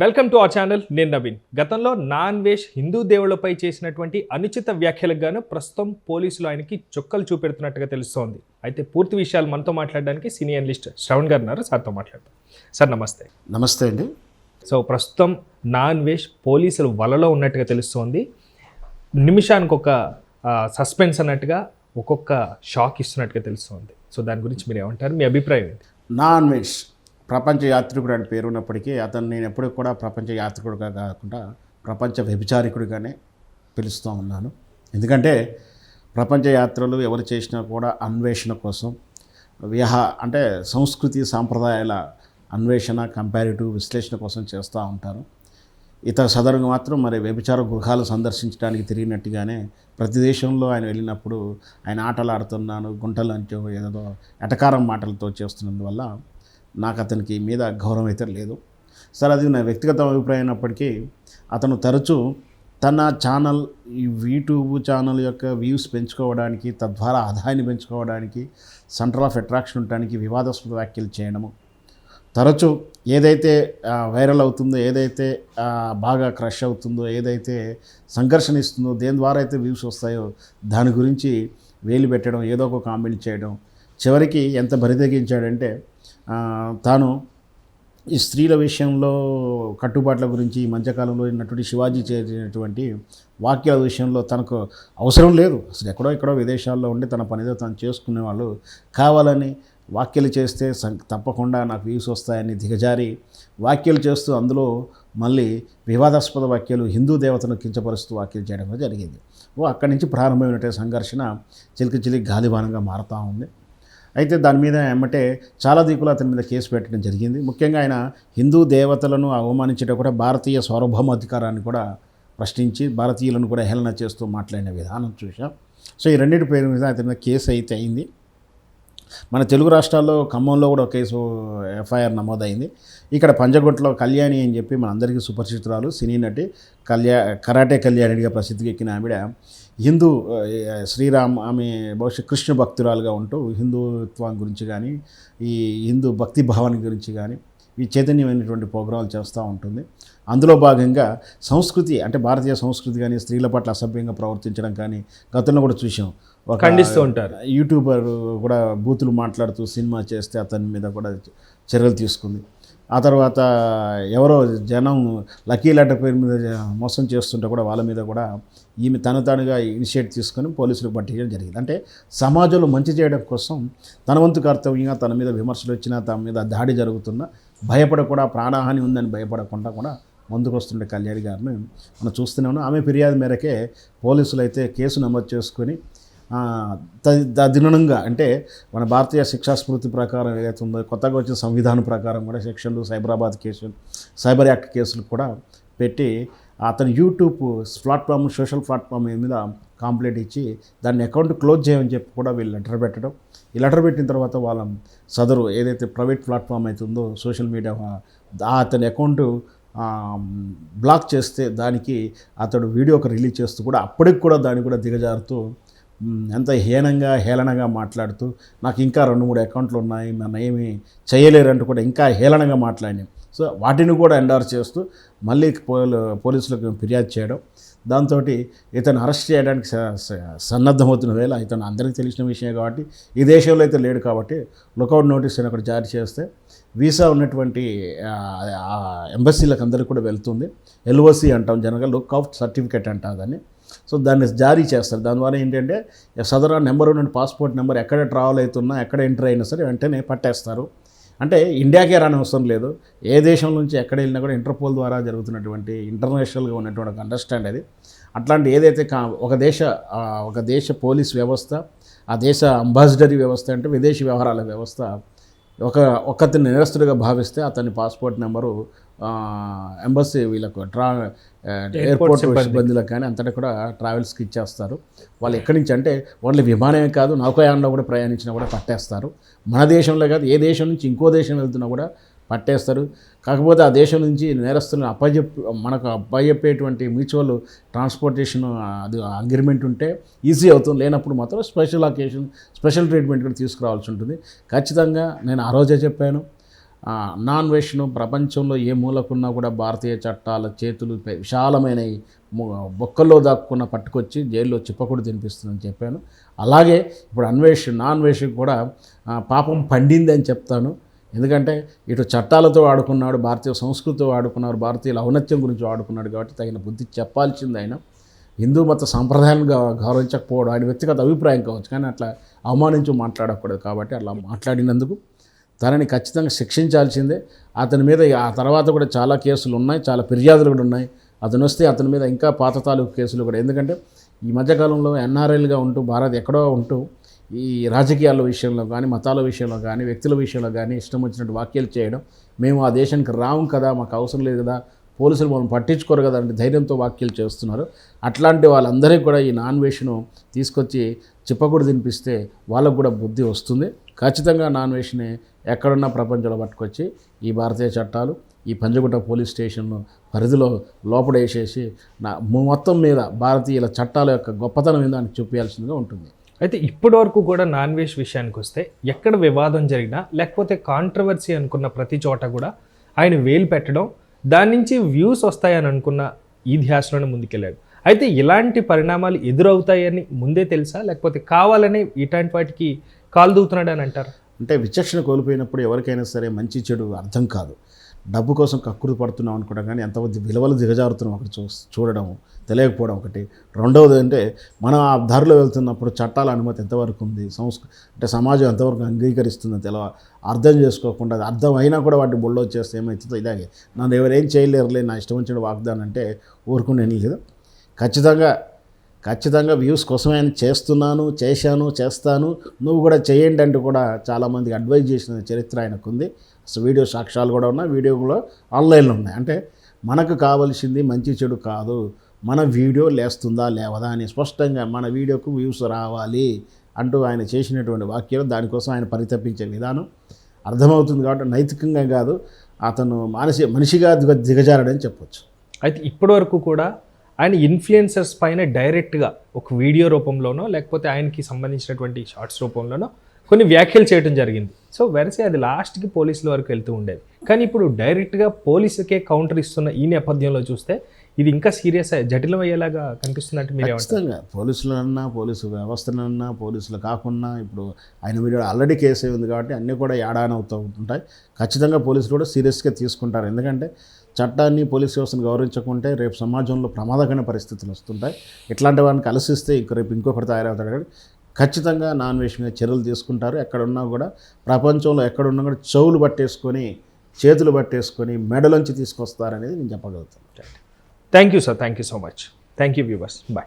Welcome to our channel. నేను నవీన్. గతంలో non వేష్ Hindu దేవుళ్లపై చేసినటువంటి అనుచిత వ్యాఖ్యలకు గాను ప్రస్తుతం పోలీసులు ఆయనకి చుక్కలు చూపెడుతున్నట్టుగా తెలుస్తోంది. అయితే పూర్తి విషయాలు మనతో మాట్లాడడానికి సీనియర్ అనలిస్ట్ శ్రవణ్ గారు ఉన్నారు. సార్తో మాట్లాడతాం. సార్ నమస్తే. నమస్తే అండి. సో ప్రస్తుతం నాన్ వేష్ పోలీసులు వలలో ఉన్నట్టుగా తెలుస్తోంది. నిమిషానికి ఒక సస్పెన్స్ అన్నట్టుగా ఒక్కొక్క షాక్ ఇస్తున్నట్టుగా తెలుస్తోంది. సో దాని గురించి మీరు ఏమంటారు? మీ అభిప్రాయం ఏంటి? నాన్ వేష్ ప్రపంచ యాత్రికుడు అని పేరు ఉన్నప్పటికీ అతను నేను ఎప్పుడు కూడా ప్రపంచ యాత్రికుడుగా కాకుండా ప్రపంచ వ్యభిచారికుడిగానే పిలుస్తూ ఉన్నాను. ఎందుకంటే ప్రపంచ యాత్రలు ఎవరు చేసినా కూడా అన్వేషణ కోసం అంటే సంస్కృతి సాంప్రదాయాల అన్వేషణ కంపారిటివ్ విశ్లేషణ కోసం చేస్తూ ఉంటారు. సదరుగా మాత్రం మరి వ్యభిచార గృహాలు సందర్శించడానికి తిరిగినట్టుగానే ప్రతి దేశంలో ఆయన వెళ్ళినప్పుడు ఆయన ఆటలు ఆడుతున్నాను గుంటలు అంటూ ఏదో ఎటకారం మాటలతో చేస్తున్నందువల్ల నాకు అతనికి మీద గౌరవం అయితే లేదు. సరే, అది నా వ్యక్తిగత అభిప్రాయం అయినప్పటికీ అతను తరచూ తన ఛానల్ యూట్యూబ్ ఛానల్ యొక్క వ్యూస్ పెంచుకోవడానికి, తద్వారా ఆదాయాన్ని పెంచుకోవడానికి, సెంటర్ ఆఫ్ అట్రాక్షన్ ఉండడానికి వివాదాస్పద వ్యాఖ్యలు చేయడము, తరచూ ఏదైతే వైరల్ అవుతుందో, ఏదైతే బాగా క్రష్ అవుతుందో, ఏదైతే సంఘర్షణ ఇస్తుందో, దేని ద్వారా అయితే వ్యూస్ వస్తాయో దాని గురించి వేలు పెట్టడం, ఏదో ఒక కామెంట్ చేయడం, చివరికి ఎంత బరితెగించాడంటే తాను ఈ స్త్రీల విషయంలో కట్టుబాట్ల గురించి ఈ మధ్యకాలంలో ఉన్నటువంటి శివాజీ చేసినటువంటి వాక్యాల విషయంలో తనకు అవసరం లేదు. అసలు ఎక్కడో విదేశాల్లో ఉండి తన పనితో తను చేసుకునే వాళ్ళు కావాలని వ్యాఖ్యలు చేస్తే తప్పకుండా నాకు వ్యూస్ వస్తాయని దిగజారి వ్యాఖ్యలు చేస్తూ అందులో మళ్ళీ వివాదాస్పద వ్యాఖ్యలు, హిందూ దేవతను కించపరుస్తూ వ్యాఖ్యలు చేయడం జరిగింది. అక్కడి నుంచి ప్రారంభమైనటువంటి సంఘర్షణ చిలికి గాలిబానంగా మారుతూ ఉంది. అయితే దాని మీద ఏమంటే చాలా దిక్కులు అతని మీద కేసు పెట్టడం జరిగింది. ముఖ్యంగా ఆయన హిందూ దేవతలను అవమానించడం కూడా భారతీయ సార్వభౌమాధికారాన్ని కూడా ప్రశ్నించి భారతీయులను కూడా హేళన చేస్తూ మాట్లాడిన విధానం చూసాం. సో ఈ రెండింటి పేరు మీద అతని మీద కేసు అయితే అయింది. మన తెలుగు రాష్ట్రాల్లో ఖమ్మంలో కూడా కేసు ఎఫ్ఐఆర్ నమోదైంది. ఇక్కడ పంజగుట్టలో కళ్యాణి అని చెప్పి మన అందరికీ సుపరిచితురాలు సినీ నటి కరాటే కళ్యాణిగా ప్రసిద్ధికి ఎక్కిన ఆవిడ హిందూ శ్రీరామ్ ఆమె బహుశా కృష్ణ భక్తురాలుగా ఉంటూ హిందుత్వం గురించి కానీ ఈ హిందూ భక్తి భావాన్ని గురించి కానీ ఈ చైతన్యమైనటువంటి ప్రోగ్రాంలు చేస్తూ ఉంటుంది. అందులో భాగంగా సంస్కృతి అంటే భారతీయ సంస్కృతి కానీ స్త్రీల పట్ల అసభ్యంగా ప్రవర్తించడం కానీ గతంలో కూడా చూసాం. ఒక ఖండిస్తూ ఉంటారు. యూట్యూబర్ కూడా బూతులు మాట్లాడుతూ సినిమా చేస్తే అతని మీద కూడా చర్యలు తీసుకుంది. ఆ తర్వాత ఎవరో జనం లక్కీ లెటర్ పేరు మీద మోసం చేస్తుంటే కూడా వాళ్ళ మీద కూడా ఈమె తానుగా ఇనిషియేట్ తీసుకొని పోలీసులకు పట్టించడం జరిగింది. అంటే సమాజంలో మంచి చేయడం కోసం తన వంతు కర్తవ్యంగా తన మీద విమర్శలు వచ్చినా, తన మీద దాడి జరుగుతున్నా భయపడకుండా, ప్రాణహాని ఉందని భయపడకుండా కూడా ముందుకు వస్తుండే కళ్యాణి గారిని మనం చూస్తూనే ఉన్నాం. ఆమె ఫిర్యాదు మేరకే పోలీసులు అయితే కేసు నమోదు చేసుకొని దినంగా అంటే మన భారతీయ శిక్షా స్మృతి ప్రకారం ఏదైతే ఉందో కొత్తగా వచ్చిన సంవిధానం ప్రకారం కూడా సెక్షన్లు, సైబరాబాద్ కేసులు, సైబర్ యాక్ట్ కేసులు కూడా పెట్టి అతను యూట్యూబ్ ప్లాట్ఫామ్, సోషల్ ప్లాట్ఫామ్ మీద కంప్లైంట్ ఇచ్చి దాన్ని అకౌంట్ క్లోజ్ చేయమని చెప్పి కూడా వీళ్ళు లెటర్ పెట్టడం. ఈ లెటర్ పెట్టిన తర్వాత వాళ్ళ సదరు ఏదైతే ప్రైవేట్ ప్లాట్ఫామ్ అవుతుందో సోషల్ మీడియా అతని అకౌంట్ బ్లాక్ చేస్తే దానికి అతడు వీడియో ఒక రిలీజ్ చేస్తూ కూడా అప్పటికి కూడా దాన్ని కూడా దిగజారుతూ ఎంత హేళనగా మాట్లాడుతూ నాకు ఇంకా 2-3 అకౌంట్లు ఉన్నాయి, నన్ను ఏమీ చేయలేరంటూ కూడా ఇంకా హేళనగా మాట్లాడినాం. సో వాటిని కూడా ఎండార్స్ చేస్తూ మళ్ళీ పోలీసులకు ఫిర్యాదు చేయడం. దాంతో ఇతను అరెస్ట్ చేయడానికి సన్నద్ధమవుతున్న వేళ ఇతను అందరికీ తెలిసిన విషయం కాబట్టి ఈ దేశంలో అయితే లేడు కాబట్టి లుకౌట్ నోటీస్ అని ఒకటి జారీ చేస్తే వీసా ఉన్నటువంటి ఎంబసీలకు అందరికీ కూడా వెళ్తుంది. ఎల్ఓసి అంటాం, జనరల్గా లుకౌట్ సర్టిఫికేట్ అంటాం దాన్ని. సో దాన్ని జారీ చేస్తారు. దాని ద్వారా ఏంటంటే సదరా నెంబర్ ఉన్న పాస్పోర్ట్ నెంబర్ ఎక్కడ ట్రావెల్ అవుతున్నా, ఎక్కడ ఎంటర్ అయినా సరే వెంటనే పట్టేస్తారు. అంటే ఇండియాకే రాని అవసరం లేదు, ఏ దేశం నుంచి ఎక్కడ వెళ్ళినా కూడా ఇంటర్పోల్ ద్వారా జరుగుతున్నటువంటి ఇంటర్నేషనల్గా ఉన్నటువంటి ఒక అండర్స్టాండ్ అది. అట్లాంటి ఏదైతే ఒక దేశ పోలీస్ వ్యవస్థ, ఆ దేశ అంబాసిడరీ వ్యవస్థ అంటే విదేశీ వ్యవహారాల వ్యవస్థ ఒకరిని నేరస్తుడిగా భావిస్తే అతని పాస్పోర్ట్ నెంబరు ఎంబసీ వీళ్ళకు ఎయిర్పోర్ట్ సిబ్బందులకు కానీ అంతటా కూడా ట్రావెల్స్కి ఇచ్చేస్తారు. వాళ్ళు ఎక్కడి నుంచి అంటే ఓన్లీ విమానమే కాదు, నౌకాయానంలో కూడా ప్రయాణించినా కూడా పట్టేస్తారు. మన దేశంలో కాదు, ఏ దేశం నుంచి ఇంకో దేశం వెళ్తున్నా కూడా పట్టేస్తారు. కాకపోతే ఆ దేశం నుంచి నేరస్తులను మనకు అప్పచెప్పేటువంటి మ్యూచువల్ ట్రాన్స్పోర్టేషన్ అది అగ్రిమెంట్ ఉంటే ఈజీ అవుతుంది. లేనప్పుడు మాత్రం స్పెషల్ ట్రీట్మెంట్ కూడా తీసుకురావాల్సి ఉంటుంది. ఖచ్చితంగా నేను ఆ రోజే చెప్పాను, నాన్ వెజ్ను ప్రపంచంలో ఏ మూలకున్నా కూడా భారతీయ చట్టాల చేతులు విశాలమైన బొక్కల్లో దాక్కున్న పట్టుకొచ్చి జైల్లో చిప్పకూడు తినిపిస్తుందని చెప్పాను. అలాగే ఇప్పుడు నాన్ వెజ్ కూడా పాపం పండింది అని చెప్తాను. ఎందుకంటే ఇటు చట్టాలతో ఆడుకున్నాడు, భారతీయ సంస్కృతితో ఆడుకున్నారు, భారతీయుల ఔన్నత్యం గురించి ఆడుకున్నాడు కాబట్టి తగిన బుద్ధి చెప్పాల్సింది ఆయన. హిందూ మత సాంప్రదాయాలను గౌరవించకపోవడం ఆయన వ్యక్తిగత అభిప్రాయం కావచ్చు, కానీ అట్లా అవమానించి మాట్లాడకూడదు. కాబట్టి అట్లా మాట్లాడినందుకు తనని ఖచ్చితంగా శిక్షించాల్సిందే. అతని మీద ఆ తర్వాత కూడా చాలా కేసులు ఉన్నాయి, చాలా ఫిర్యాదులు కూడా ఉన్నాయి. అతను వస్తే అతని మీద ఇంకా పాత తాలూకు కేసులు కూడా. ఎందుకంటే ఈ మధ్యకాలంలో ఎన్ఆర్ఐలుగా ఉంటూ ఎక్కడో ఉంటూ ఈ రాజకీయాల విషయంలో కానీ, మతాల విషయంలో కానీ, వ్యక్తుల విషయంలో కానీ ఇష్టం వచ్చినట్టు వ్యాఖ్యలు చేయడం, మేము ఆ దేశానికి రాము కదా, మాకు అవసరం లేదు కదా, పోలీసులు మనం పట్టించుకోరు కదా అంటే ధైర్యంతో వ్యాఖ్యలు చేస్తున్నారు. అట్లాంటి వాళ్ళందరికీ కూడా ఈ నాన్ వెజ్ను తీసుకొచ్చి చిప్పకూడు తినిపిస్తే వాళ్ళకు కూడా బుద్ధి వస్తుంది. ఖచ్చితంగా నాన్ వెజ్ని ఎక్కడున్నా ప్రపంచంలో పట్టుకొచ్చి ఈ భారతీయ చట్టాలు, ఈ పంజగుట్ట పోలీస్ స్టేషన్ను పరిధిలో లోపడేసేసి మొత్తం మీద భారతీయుల చట్టాల యొక్క గొప్పతనం మీద దానికి చూపించాల్సిందిగా ఉంటుంది. అయితే ఇప్పటి వరకు కూడా నాన్ వెజ్ విషయానికి వస్తే ఎక్కడ వివాదం జరిగినా లేకపోతే కాంట్రవర్సీ అనుకున్న ప్రతి చోట కూడా ఆయన వేలు పెట్టడం, దాని నుంచి వ్యూస్ వస్తాయని అనుకున్న ఈ ధ్యాసలోనే ముందుకెళ్ళాడు. అయితే ఇలాంటి పరిణామాలు ఎదురవుతాయని ముందే తెలుసా, లేకపోతే కావాలని ఇట్లాంటి వాటికి కాలు దూతున్నాడు అని అంటారు? అంటే విచక్షణ కోల్పోయినప్పుడు ఎవరికైనా సరే మంచి చెడు అర్థం కాదు. డబ్బు కోసం కక్కురు పడుతున్నాం అనుకోవడం, కానీ ఎంతమంది విలువలు దిగజారుతున్నాం ఒకటి చూడడం తెలియకపోవడం ఒకటి. రెండవది అంటే మనం ఆ దారిలో వెళ్తున్నప్పుడు చట్టాల అనుమతి ఎంతవరకు ఉంది, అంటే సమాజం ఎంతవరకు అంగీకరిస్తుందో అర్థం చేసుకోకుండా, అర్థం అయినా కూడా వాటిని బొల్లో వచ్చేస్తే ఏమవుతుందో ఇలాగే నన్ను ఎవరేం చేయలేరులే, నా ఇష్టం వచ్చిన వాగ్దానం అంటే ఊరుకునే లేదు. ఖచ్చితంగా వ్యూస్ కోసమే చేస్తాను, నువ్వు కూడా చేయండి అంటూ కూడా చాలామందికి అడ్వైజ్ చేసిన చరిత్ర ఆయనకు ఉంది. అసలు వీడియో సాక్ష్యాలు కూడా ఉన్నాయి, వీడియో కూడా ఆన్లైన్లో ఉన్నాయి. అంటే మనకు కావాల్సింది మంచి చెడు కాదు, మన వీడియో లేస్తుందా లేవదా అని స్పష్టంగా మన వీడియోకు వ్యూస్ రావాలి అంటూ ఆయన చేసినటువంటి వాక్యాలు, దానికోసం ఆయన పరితపించే విధానం అర్థమవుతుంది. కాబట్టి నైతికంగా కాదు, అతను మనిషిగా దిగజారడని చెప్పొచ్చు. అయితే ఇప్పటి వరకు కూడా ఆయన ఇన్ఫ్లుయెన్సర్స్ పైన డైరెక్ట్గా ఒక వీడియో రూపంలోనో లేకపోతే ఆయనకి సంబంధించినటువంటి షార్ట్స్ రూపంలోనో కొన్ని వ్యాఖ్యలు చేయడం జరిగింది. సో వెరసే అది లాస్ట్కి పోలీసుల వరకు వెళ్తూ ఉండేది. కానీ ఇప్పుడు డైరెక్ట్గా పోలీసుకే కౌంటర్ ఇస్తున్న ఈ నేపథ్యంలో చూస్తే ఇది ఇంకా సీరియస్ జటిలం అయ్యేలాగా కనిపిస్తున్నట్టు మీరు ఖచ్చితంగా పోలీసులన్నా, పోలీసు వ్యవస్థనన్నా, పోలీసులు కాకుండా ఇప్పుడు ఆయన వీడియో ఆల్రెడీ కేసు ఉంది కాబట్టి అన్నీ కూడా ఏడానవుతూ ఉంటుంటాయి. ఖచ్చితంగా పోలీసులు కూడా సీరియస్గా తీసుకుంటారు. ఎందుకంటే చట్టాన్ని, పోలీస్ వ్యవస్థను గౌరవించకుంటే రేపు సమాజంలో ప్రమాదకరమైన పరిస్థితులు వస్తుంటాయి. ఇట్లాంటి వాడిని కలిసిస్తే రేపు ఇంకొకటి తయారవుతాడు. కాబట్టి ఖచ్చితంగా నాన్ వెజ్ మీద చర్యలు తీసుకుంటారు. ఎక్కడున్నా కూడా ప్రపంచంలో ఎక్కడున్నా కూడా చెవులు పట్టేసుకొని, చేతులు పట్టేసుకొని మెడలోంచి తీసుకొస్తారనేది నేను చెప్పగలుగుతాను. Thank you sir, thank you so much. Thank you viewers, bye.